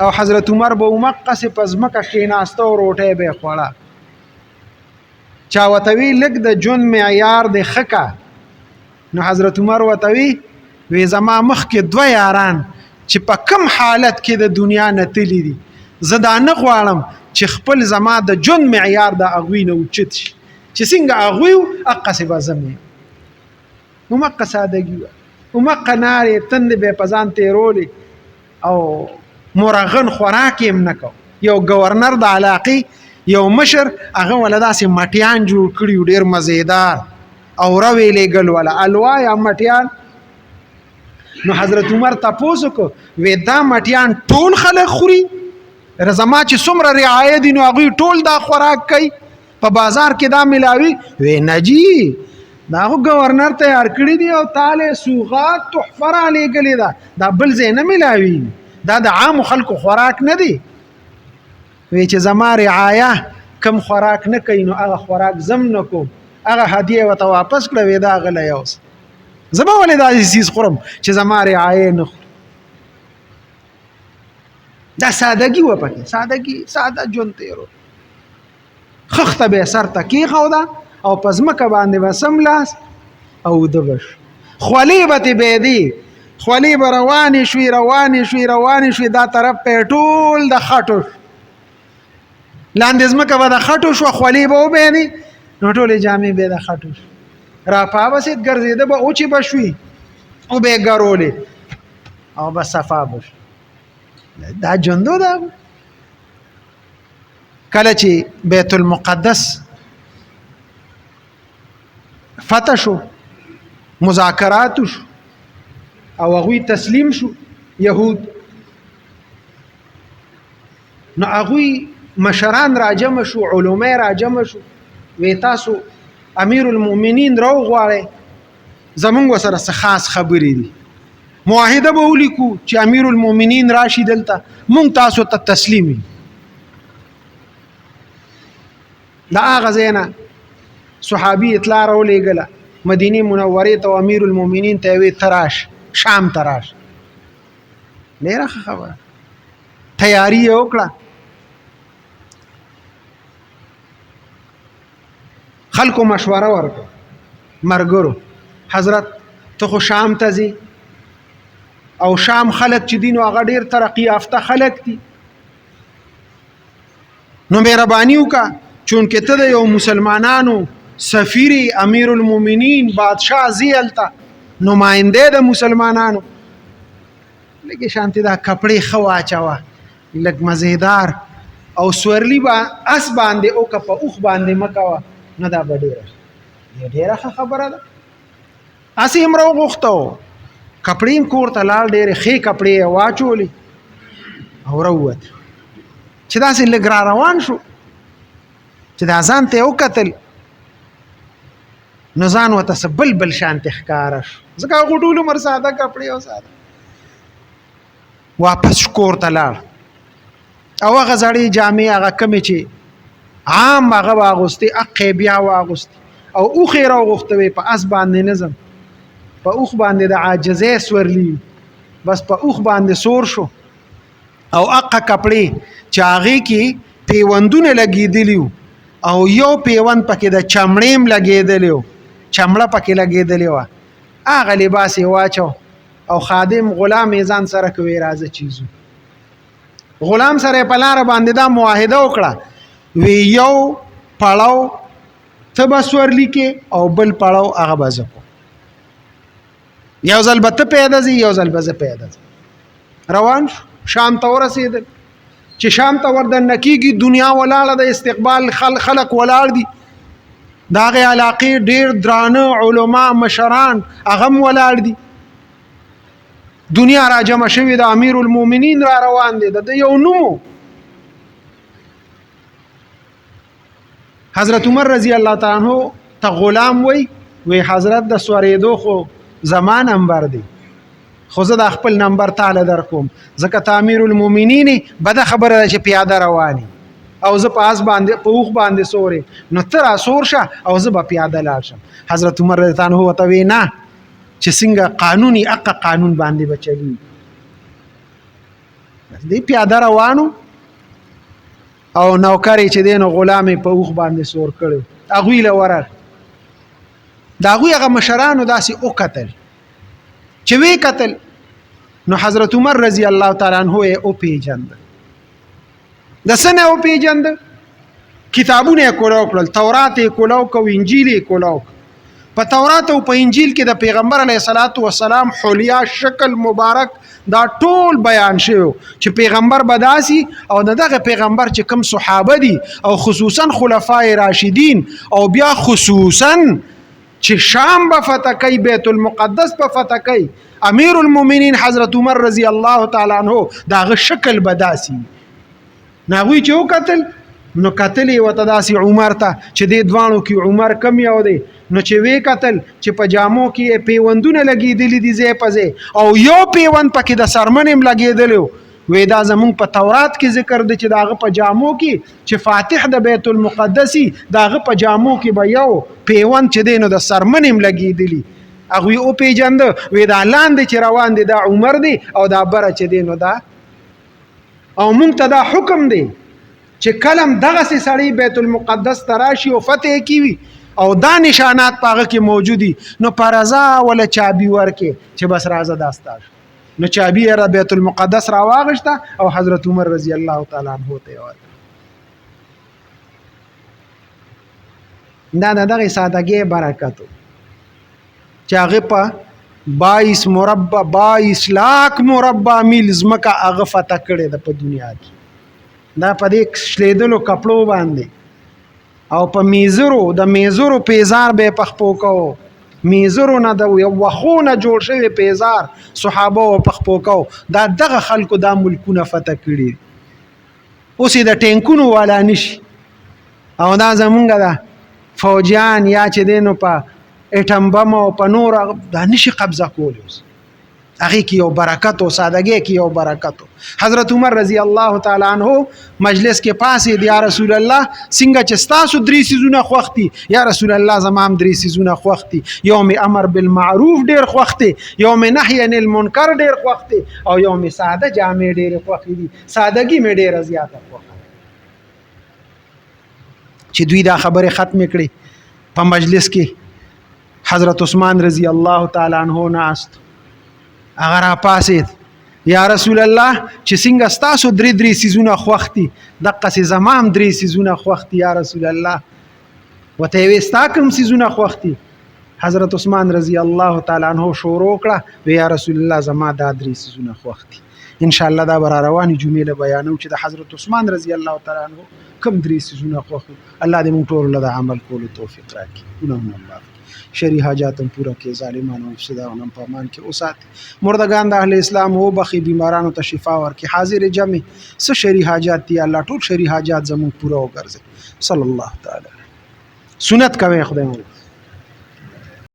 او حضرت عمر به مقصه په ځمکه کېناسته او روټۍ به یې خوړه. چا ورته وي لږ د ژوند معیار دی ښه کا، نو حضرت عمر ورته وی زما مخکې دوه یاران چې په کم حالت کې د دنیا نه تللي دي، زه دا نه غواړم چې خپل زما د ژوند معیار د هغوی نه اوچت شي، چې څنګه هغوی وو هغسې به زه مې یم. همقه سادګي وه، همقه نارې تندې به یې په ځان تېرولې او مرغن خوراک یې هم نه کو. یو ګورنر د علاقې یو مشر هغه وله داسې مټیان جوړ کړي وو ډېر مزېدار او روې لېږل وله الوا یا مټیان. نو حضرت عمر تپوس وکړو وی دا مټیان ټول خلک خوري؟ زما چې څومره رعایه دي نو هغوی ټول دا خوراک کوي، په بازار کې دا ملاوي؟ وی نه جي، دا خو ګورنر تیار کړي دي او تاله سوغات تحفه را لېږلې ده، دا بل ځای نه ملاوي، دا د عامو خلکو خوراک نه دی. وی چې زما رعایه کم خوراک نه کوي نو هغه خوراک زم نه کوم، هغه هدیه ورته واپس کړه وی دا غلی یوسه، زما ولې داسې څیز خورم چې زما رعایه نه خوري. دا سادګي وه پکې، سادګي، ساده ژوند تېرو. خښته به یې سر ته کېښوده او په ځمکه باندې به سملاس او ده به شو. خولې به ترې بېدې، خولې به روانې شوې روانې شوې روانې شوې، دا طرف به یې ټول د خټو شو، لاندې ځمکه به د خټو شوه، خولې به وبېدې نو ټولې جامې به یې د خټو شو، را پابسېد ګرځېده به اوچې به شوې او به یې ګرولې او به صفا به شو. دا ژوندو ده. کله چې بیت المقدس فتح شو، مذاکراتو شو او هغوی تسلیم شو یهود، نو هغوی مشران راجمع شو، علماء راجمع شو، وی تاسو امیر المؤمنین راو غواړئ زمونږ ورسره څه خاص خبرې دي، معاهده به ولیکو چې امیر المؤمنین راشي دلته مونږ تاسو ته تسلیم یو. د هغه ځای نه صحابي اطلاع راولېږله مدینې منورې ته، امیر المؤمنین ته یې وی ته راشه شام ته راشه. ډېره ښه خبره، تیاري یې وکړه. خلکو مشوره ورکړه ملګرو، حضرت ته خو شام ته ځې او شام خلک چې دي نو هغه ډېر ترقي یافته خلک دي، نو مهرباني وکړه چونکې ته د یو مسلمانانو سفیر امیر المؤمنین بادشاه ځې هلته نماینده د مسلمانانو، لږې شانتې دا کپړې ښه واچوه لږ مزېدار او سورلي به اس باندې وکړه په اوښ باندې مه کوه، نه دا به ډېره ښه خبره ده. هسې هم راوغوښته کپړې هم کور ته لاړ، ډېرې ښې کپړې یې واچولې او راووت. چې داسې لږ را روان شو چې دا ځان ته یې وکتل نو ځان ورته څه بل شانتې ښکاره شو، ځکه هغو ټول عمر ساده کپړې او ساده. واپس کور ته لاړ او هغه زړې جامې هغه کمې چې عام هغه واغوستې هغې بیا واغوستې او اوښ یې راوغوښته وی په اس باندې نه ځم، په اوښ باندې د عاجزۍ سورلي، بس په اوښ باندې سور شو او هغه کپړې چې هغې کې پیوندونه لګېدلي وو او یو پیوند پکې د چمړې هم لګېدلی وو، چمړه پکې لګېدلې وه، هغه لباس یې واچو او خادم غلام یې ځان سره کوي راځه چیزو. غلام سره یې په لاره باندې دا معاهده وکړه وی یو پړاو ته به سورلي کې او بل پړاو هغه به زه کوم، یو ځل به ته پیدا ځي یو ځل به زه پیدا ځم. روان شو شام ته ورسېدل، چې شام ته وردننه کېږي دنیا ولاړه د استقبال خلق ولاړ دي، د هغې علاقې ډېر درانه علما مشران هغه هم ولاړ دي، دنیا را جمع شوې د امیر المؤمنین را روان دی، د یو نوم حضرت عمر رضی الله تعالی عنہ ته غلام وی حضرت د سورېدو خو زما نمبر دی، خو زه د خپل نمبر تعالی در کوم، ځکه ته امیر المؤمنین بده خبره ده چې پیاده رواني او زه په اس باندې په اوښ باندې سورې، نو ته را سور شه او زه به پیاده لاړ شم. حضرت عمر رضی الله عنه ورته وی نه چې څنګه قانوني هغه قانون باندې به چلیږي. دی پیاده روانو او نوکر چې دی نو غلام په اوښ باندې سور کړی هغوی له ورغ د هغوی هغه مشرانو داسې وکتل چې وی کتل نو حضرت عمر رضی الله تعالی عنہ یې وپېژند د څه نه وپېژند کتابونه یې کولاو کړل تورات یې کولاو کو انجیل یې کولاو په تورات او په انجیل کې د پیغمبر علیه الصلاۃ والسلام حلیا شکل مبارک دا ټول بیان شوی چې پیغمبر بداسي او دغه پیغمبر چې کم صحابه دي او خصوصا خلفای راشدین او بیا خصوصا چې شام به فتح کوي بیت المقدس به فتح کوي امیر المؤمنین حضرت عمر رضی الله تعالی عنہ داغه شکل بداسي ناوی چې وکتل نو کتل یې ورته داسې عمر ته چې دې دوانو کې عمر کم یو دی نو چې وی کتل چې په جامو کې پیوندونه لګېدلي دي ځای په ځای او یو پیوند پکې د سرمن هم لګېدلی وی دا زمونږ په تورات کې ذکر دی چې داغه په جامو کې چې فاتح د بیت المقدسي داغه په جامو کې به یو پیوند چې دی نو د سرمن هم لګېدلي هغوی وپېژنده وی دا لاندې چې روان دی دا عمر دی او دا بره چې دی نو دا او مونږ ته دا حکم دی چې کلم دغسې سړی بیت المقدس ته راشي او فتح کیوي او دا نشانات پاغه کې موجودي نو پرزا ولا چابي ورکې چې بس رازه داستاش نو چابي را بیت المقدس را واغشته او حضرت عمر رضی الله تعالی عنہ ته ورکړه دا دغه سادهګي برکت چې هغه په 22 लाख مربع میل ځمکه هغه فتح کړې ده په دنیا کې دا په دې شلیدلو کپړو باندې او په میزرو د میزرو پیزار به پخپو کو میزرو نه د وخونه جوړ شوی پیزار صحابه او پخپو کو دا دغه خلکو دا ملکونه فتح کړي اوس د ټینکونو والا نشي او دا زمونږ دا فوجیان یا چې دینو په اټم بم او په نور دا نشي قبضه کولی اوس هغه کې یو برکت او سادهګي کې یو برکت حضرت عمر رضی الله تعالی عنہ مجلس کې پاسې یا رسول الله څنګه چې تاسو درې سيزونه خوختي یا رسول الله زمام درې سيزونه خوختي یوم امر بالمعروف ډیر خوختي یوم نهي عن المنکر ډیر خوختي او یوم ساده جامع ډیر خوختي دي سادهګي مې ډیر زیاته خوخه چې دوی دا خبره ختم کړي په مجلس کې حضرت عثمان رضی الله تعالی عنہ ناست اگر پاسید یا رسول الله چې څنګه ستاسو درې سيزونه خوختي دغه سي زمام درې سيزونه خوختي یا رسول الله وته وي ستاکم سيزونه خوختي حضرت عثمان رضی الله تعالی عنہ شروع کړه یا رسول الله زما دا درې سيزونه خوختي ان شاء الله دا بر رواني جمله بیانو چې د حضرت عثمان رضی الله تعالی عنہ کم درې سيزونه خوختي الله دې موږ ټول له عمل کولو توفیق راکړي ونهم الله شری حاجاتم پورا کې ظالمانو مفسدانو په امان کې اوسات مردگان د اهل اسلام هو بخي بیمارانو ته شفا ورکړي حاضر جمع س شری حاجات دي الله ټول شری حاجات زموږ پورا وګرځي صلی الله تعالی سنت کوي خدای